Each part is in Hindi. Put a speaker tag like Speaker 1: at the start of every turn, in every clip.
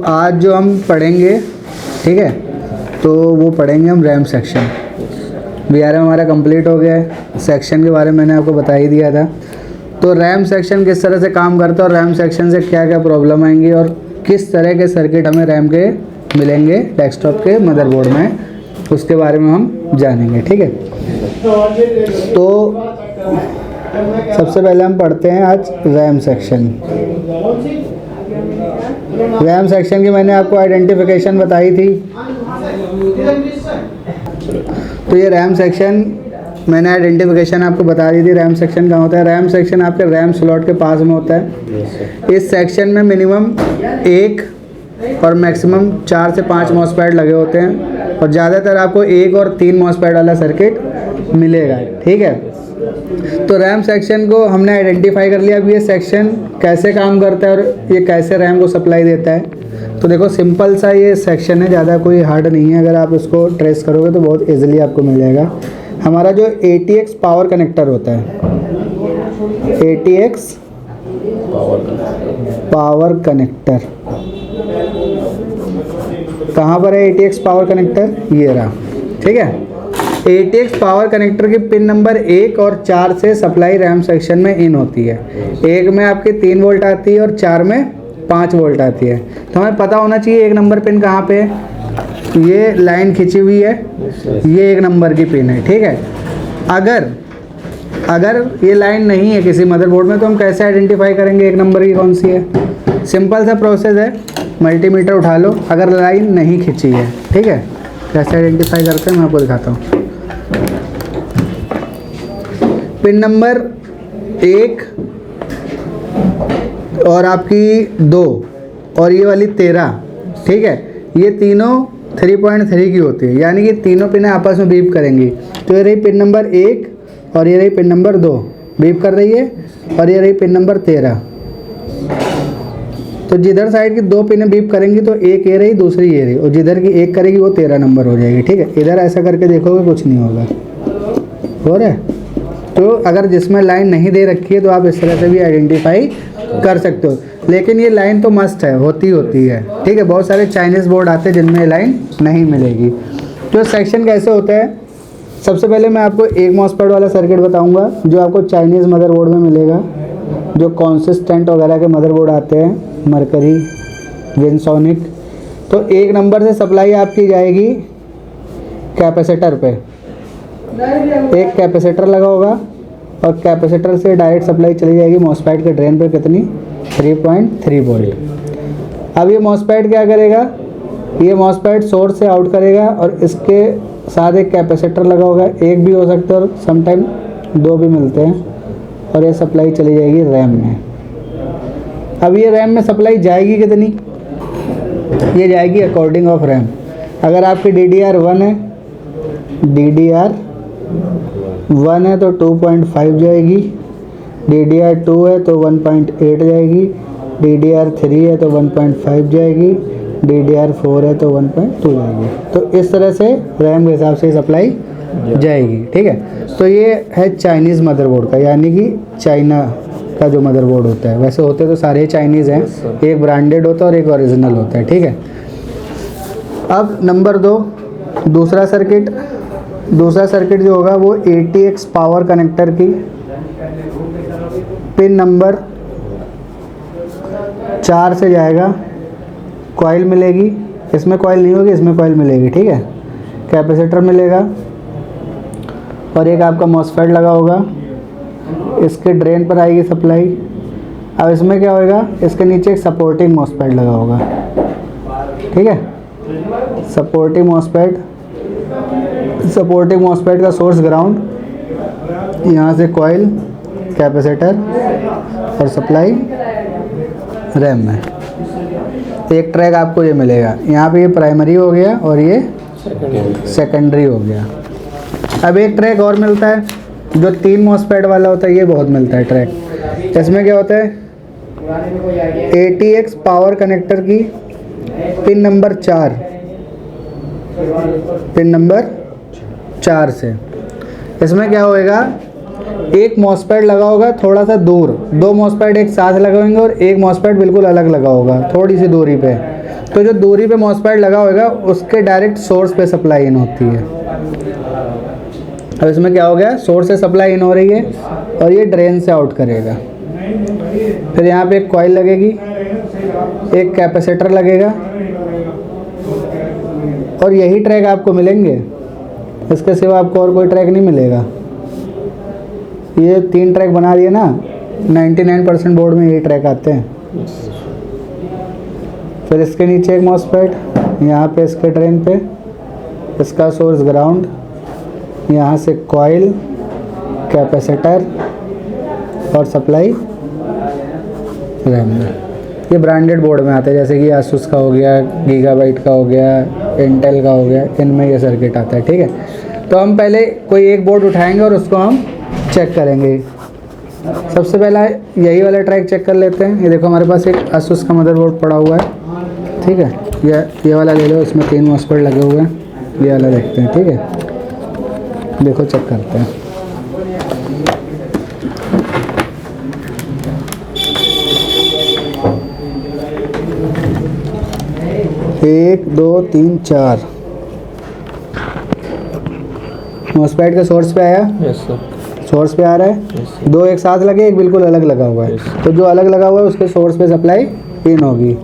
Speaker 1: आज जो हम पढ़ेंगे, ठीक है, तो वो पढ़ेंगे हम रैम सेक्शन। वीआरएम हमारा कंप्लीट हो गया है। सेक्शन के बारे में मैंने आपको बता ही दिया था। तो रैम सेक्शन किस तरह से काम करता है और रैम सेक्शन से क्या क्या प्रॉब्लम आएंगी और किस तरह के सर्किट हमें रैम के मिलेंगे डेस्कटॉप के मदरबोर्ड में, उसके बारे में हम जानेंगे, ठीक है। तो सबसे पहले हम पढ़ते हैं आज रैम सेक्शन। रैम सेक्शन की मैंने आपको आइडेंटिफिकेशन बताई थी। तो ये रैम सेक्शन मैंने आइडेंटिफिकेशन आपको बता दी थी। रैम सेक्शन कहाँ होता है? रैम सेक्शन आपके रैम स्लॉट के पास में होता है। इस सेक्शन में मिनिमम 1 और मैक्सिमम 4 से 5 मॉसफेट लगे होते हैं और ज़्यादातर आपको 1 और 3 मॉसफेट वाला सर्किट मिलेगा, ठीक है। तो रैम सेक्शन को हमने आइडेंटिफाई कर लिया। अब ये सेक्शन कैसे काम करता है और ये कैसे रैम को सप्लाई देता है। तो देखो सिंपल सा ये सेक्शन है, ज़्यादा कोई हार्ड नहीं है। अगर आप इसको ट्रेस करोगे तो बहुत इजीली आपको मिल जाएगा। हमारा जो ATX पावर कनेक्टर होता है, ATX पावर कनेक्टर कहाँ पर है? ATX पावर कनेक्टर ये रहा, ठीक है। ATX पावर कनेक्टर की पिन नंबर 1 और 4 से सप्लाई रैम सेक्शन में इन होती है। 1 में आपकी 3 वोल्ट आती है और 4 में 5 वोल्ट आती है। तो हमें पता होना चाहिए 1 नंबर पिन कहाँ पे है। ये लाइन खिंची हुई है, ये 1 नंबर की पिन है, ठीक है। अगर ये लाइन नहीं है किसी मदरबोर्ड में तो हम कैसे आइडेंटिफाई करेंगे 1 नंबर की कौन सी है? सिंपल सा प्रोसेस है, मल्टीमीटर उठा लो, अगर लाइन नहीं खिंची है, ठीक है। कैसे आइडेंटिफाई करते हैं मैं आपको दिखाता हूँ। पिन नंबर 1 और आपकी 2 और ये वाली 13, ठीक है, ये तीनों 3.3 की होती है, यानी कि तीनों पिनें आपस में बीप करेंगी। तो ये रही पिन नंबर 1 और ये रही पिन नंबर 2 बीप कर रही है, और ये रही पिन नंबर 13। तो जिधर साइड की 2 पिनें बीप करेंगी तो एक ये रही, दूसरी ये रही, और जिधर की एक करेगी वो 13 नंबर हो जाएगी, ठीक है। इधर ऐसा करके देखोगे कुछ नहीं होगा, हो रहा है। तो अगर जिसमें लाइन नहीं दे रखी है तो आप इस तरह से भी आइडेंटिफाई कर सकते हो, लेकिन ये लाइन तो मस्ट है, होती है, ठीक है। बहुत सारे चाइनीज़ बोर्ड आते हैं जिनमें लाइन नहीं मिलेगी। तो सेक्शन कैसे होता है? सबसे पहले मैं आपको एक मॉसफेट वाला सर्किट बताऊंगा जो आपको चाइनीज़ मदरबोर्ड में मिलेगा, जो कॉन्सिस्टेंट वगैरह के मदरबोर्ड आते हैं, मरकरी, विनसोनिक। तो 1 नंबर से सप्लाई आपकी जाएगी कैपेसिटर पे। एक कैपेसिटर लगा होगा और कैपेसिटर से डायरेक्ट सप्लाई चली जाएगी मॉसफेट के ड्रेन पे, कितनी? 3.3 वोल्ट। अब ये मॉसफेट क्या करेगा? ये मॉसफेट सोर्स से आउट करेगा और इसके साथ एक कैपेसिटर लगा होगा, एक भी हो सकता है और समटाइम 2 भी मिलते हैं, और ये सप्लाई चली जाएगी रैम में। अब ये रैम में सप्लाई जाएगी कितनी? ये जाएगी अकॉर्डिंग ऑफ रैम। अगर आपकी DDR1 है, DDR1 है तो 2.5 जाएगी, DDR2 है तो 1.8 जाएगी, DDR3 है तो 1.5 जाएगी, DDR4 है तो 1.2 जाएगी। तो इस तरह से रैम के हिसाब से सप्लाई जाएगी, ठीक है। तो ये है चाइनीज़ मदरबोर्ड का, यानी कि चाइना का जो मदरबोर्ड होता है। वैसे होते तो सारे चाइनीज़ हैं, एक ब्रांडेड होता है और एक ओरिजिनल होता है, ठीक है। अब नंबर 2, दूसरा सर्किट जो होगा वो ATX पावर कनेक्टर की पिन नंबर 4 से जाएगा। कॉइल मिलेगी, इसमें कॉइल नहीं होगी, इसमें कॉइल मिलेगी, ठीक है। कैपेसिटर मिलेगा और एक आपका मॉसफेट लगा होगा, इसके ड्रेन पर आएगी सप्लाई। अब इसमें क्या होगा? इसके नीचे एक सपोर्टिंग मॉसफेट लगा होगा, ठीक है। सपोर्टिंग मॉसफेट का सोर्स ग्राउंड, यहाँ से कॉइल, कैपेसिटर और सप्लाई रैम में। एक ट्रैक आपको ये मिलेगा। यहाँ पे ये प्राइमरी हो गया और ये सेकेंडरी हो गया। अब एक ट्रैक और मिलता है जो 3 मॉसफेट वाला होता है, ये बहुत मिलता है ट्रैक। इसमें क्या होता है? ATX पावर कनेक्टर की पिन नंबर 4 से इसमें क्या होएगा? एक मॉसफेट लगा होगा थोड़ा सा दूर, 2 मॉसफेट एक साथ लगे होंगे और एक मॉसफेट बिल्कुल अलग लगा होगा थोड़ी सी दूरी पे। तो जो दूरी पे मॉसफेट लगा होगा उसके डायरेक्ट सोर्स पे सप्लाई इन होती है। अब इसमें क्या हो गया, सोर्स से सप्लाई इन हो रही है और ये ड्रेन से आउट करेगा। फिर यहाँ पे एक कॉइल लगेगी, एक कैपेसिटर लगेगा और यही ट्रैक आपको मिलेंगे, इसके सिवा आपको और कोई ट्रैक नहीं मिलेगा। ये 3 ट्रैक बना दिए ना, 99% बोर्ड में यही ट्रैक आते हैं। फिर इसके नीचे एक मॉसफेट, यहाँ पे इसके ड्रेन पे, इसका सोर्स ग्राउंड, यहाँ से कॉइल, कैपेसिटर और सप्लाई रैम में। ये ब्रांडेड बोर्ड में आते हैं, जैसे कि आसूस का हो गया, गीगाबाइट का हो गया, इंटेल का हो गया, इनमें ये सर्किट आता है। ठीक है, तो हम पहले कोई एक बोर्ड उठाएंगे और उसको हम चेक करेंगे। सबसे पहला यही वाला ट्रैक चेक कर लेते हैं। ये देखो हमारे पास एक आसूस का मदरबोर्ड पड़ा हुआ है। ठीक है, ये वाला ले लो, इसमें 3 मॉसफेट लगे हुए हैं। ये वाला देखते हैं। ठीक है, देखो चेक करते हैं। एक, 2, 3, 4 मॉसफेट का सोर्स पे आया।
Speaker 2: Yes sir.
Speaker 1: सोर्स पे आ रहा है।
Speaker 2: yes,
Speaker 1: 2 एक साथ लगे, एक बिल्कुल अलग लगा हुआ है।
Speaker 2: yes,
Speaker 1: तो जो अलग लगा हुआ है उसके सोर्स पे सप्लाई इन होगी।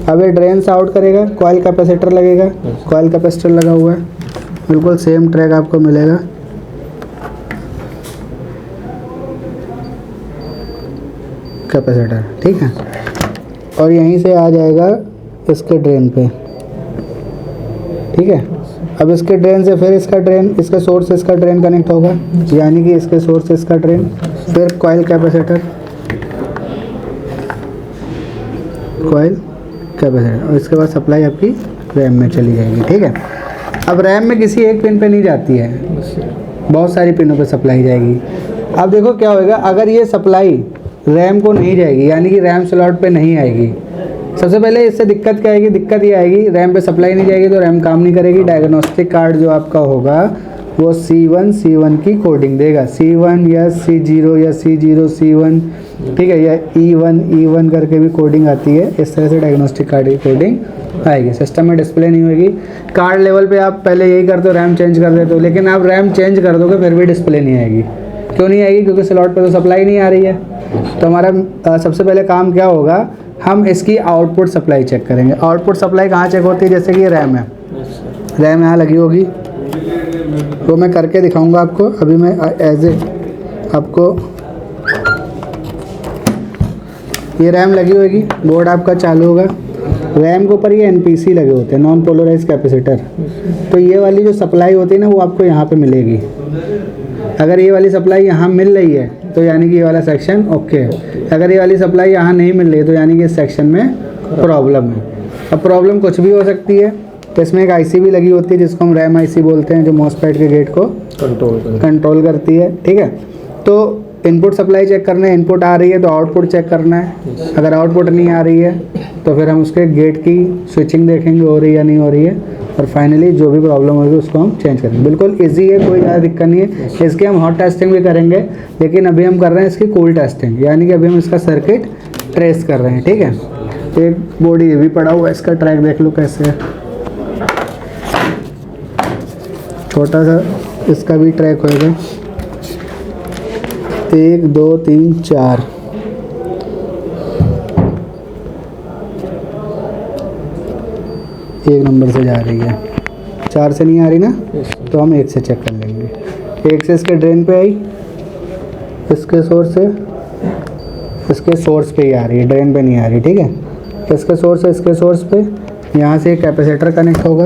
Speaker 1: अब ये ड्रेन से आउट करेगा, कॉइल कैपेसिटर लगेगा।
Speaker 2: yes,
Speaker 1: कॉइल कैपेसिटर लगा हुआ है, बिल्कुल सेम ट्रैक आपको मिलेगा। कैपेसिटर, ठीक है, और यहीं से आ जाएगा इसके ड्रेन पे। ठीक है, अब इसके ड्रेन से फिर इसका ड्रेन, इसका सोर्स से इसका ड्रेन कनेक्ट होगा, यानी कि इसके सोर्स से इसका ड्रेन, फिर कॉइल कैपेसिटर, कॉइल कैपेसिटर, और इसके बाद सप्लाई आपकी रैम में चली जाएगी। ठीक है, अब रैम में किसी एक पिन पे नहीं जाती है, बहुत सारी पिनों पे सप्लाई जाएगी। अब देखो क्या होगा, अगर ये सप्लाई रैम को नहीं जाएगी, यानी कि रैम स्लॉट पे नहीं आएगी, सबसे पहले इससे दिक्कत क्या आएगी, दिक्कत ये आएगी रैम पे सप्लाई नहीं जाएगी तो रैम काम नहीं करेगी। डायग्नोस्टिक कार्ड जो आपका होगा वो C1 की कोडिंग देगा, C1 या C0 या C0 C1, ठीक है, या E1 करके भी कोडिंग आती है। इस तरह से डायग्नोस्टिक कार्ड की कोडिंग आएगी, सिस्टम में डिस्प्ले नहीं होगी। कार्ड लेवल पे आप पहले यही करते हो, रैम चेंज कर देते हो, लेकिन आप रैम चेंज कर दोगे फिर भी डिस्प्ले नहीं आएगी। क्यों नहीं आएगी, क्योंकि स्लॉट पे तो सप्लाई नहीं आ रही है। तो हमारा सबसे पहले काम क्या होगा, हम इसकी आउटपुट सप्लाई चेक करेंगे। आउटपुट सप्लाई कहाँ चेक होती है, जैसे कि ये रैम है, रैम यहाँ लगी होगी, तो मैं करके दिखाऊंगा आपको। अभी मैं एज ए आपको, ये रैम लगी होगी, बोर्ड आपका चालू होगा, रैम के ऊपर ये NPC लगे होते हैं, नॉन पोलराइज कैपेसिटर। तो ये वाली जो सप्लाई होती है ना, वो आपको यहाँ पे मिलेगी। अगर ये वाली सप्लाई यहाँ मिल रही है तो यानी कि ये वाला सेक्शन ओके है। अगर ये वाली सप्लाई यहाँ नहीं मिल रही है तो यानी कि इस सेक्शन में प्रॉब्लम है। अब प्रॉब्लम कुछ भी हो सकती है, तो इसमें एक IC भी लगी होती है जिसको हम रैम IC बोलते हैं, जो मॉसफेट के गेट को कंट्रोल करती है। ठीक है, तो इनपुट सप्लाई चेक करना है, इनपुट आ रही है तो आउटपुट चेक करना है। अगर आउटपुट नहीं आ रही है तो फिर हम उसके गेट की स्विचिंग देखेंगे हो रही है या नहीं हो रही है, और फाइनली जो भी प्रॉब्लम होगी उसको हम चेंज करेंगे। बिल्कुल इजी है, कोई ज़्यादा दिक्कत नहीं है। इसकी हम हॉट टेस्टिंग भी करेंगे, लेकिन अभी हम कर रहे हैं इसकी कूल टेस्टिंग, यानी कि अभी हम इसका सर्किट ट्रेस कर रहे हैं। ठीक है, एक बोर्ड ये भी पड़ा हुआ है, इसका ट्रैक देख लो कैसे है, छोटा सा इसका भी ट्रैक होगा। 1 2 3 4 1 नंबर से जा रही है, 4 से नहीं आ रही ना, तो हम 1 से चेक कर लेंगे। 1 से इसके ड्रेन पे आई, इसके सोर्स से, इसके सोर्स पे ही आ रही है, ड्रेन पे नहीं आ रही। ठीक है, इसके सोर्स से इसके सोर्स पे, यहाँ से कैपेसिटर कनेक्ट होगा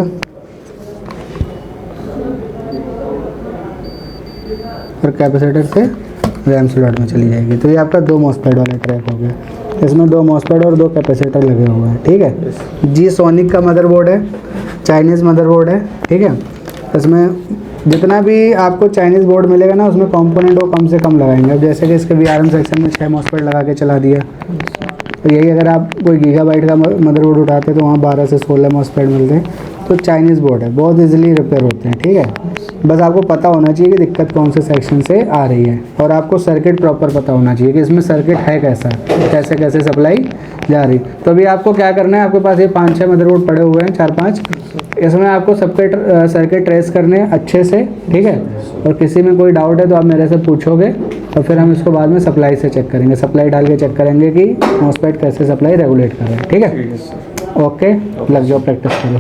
Speaker 1: और कैपेसिटर से रैम स्लॉट में चली जाएगी। तो ये आपका 2 मॉसफेट वाला ट्रैक हो गया, इसमें 2 मॉसफेट और 2 कैपेसिटर लगे हुए हैं। ठीक है, जी सोनिक का मदरबोर्ड है, चाइनीज़ मदरबोर्ड है। ठीक है, इसमें जितना भी आपको चाइनीज़ बोर्ड मिलेगा ना, उसमें कंपोनेंट वो कम से कम लगाएंगे। अब जैसे कि इसके VRM सेक्शन में 6 मॉसफेट लगा के चला दिया, तो यही अगर आप कोई गीगाबाइट का मदरबोर्ड उठाते तो वहाँ 12 से 16 मॉसफेट मिलते हैं। तो चाइनीज़ बोर्ड है, बहुत इजीली रिपेयर होते हैं। ठीक है, बस आपको पता होना चाहिए कि दिक्कत कौन से सेक्शन से आ रही है, और आपको सर्किट प्रॉपर पता होना चाहिए कि इसमें सर्किट है कैसा, कैसे कैसे सप्लाई जा रही। तो अभी आपको क्या करना है, आपके पास ये 5-6 मदरबोर्ड पड़े हुए हैं, 4-5, इसमें आपको सबके सर्किट ट्रेस करने हैं अच्छे से, ठीक है। और किसी में कोई डाउट है तो आप मेरे से पूछोगे और फिर हम इसको बाद में सप्लाई से चेक करेंगे, सप्लाई डाल के चेक करेंगे कि मॉसफेट कैसे सप्लाई रेगुलेट कर रहे हैं, ठीक है। ओके, लग जाओ प्रैक्टिस करो।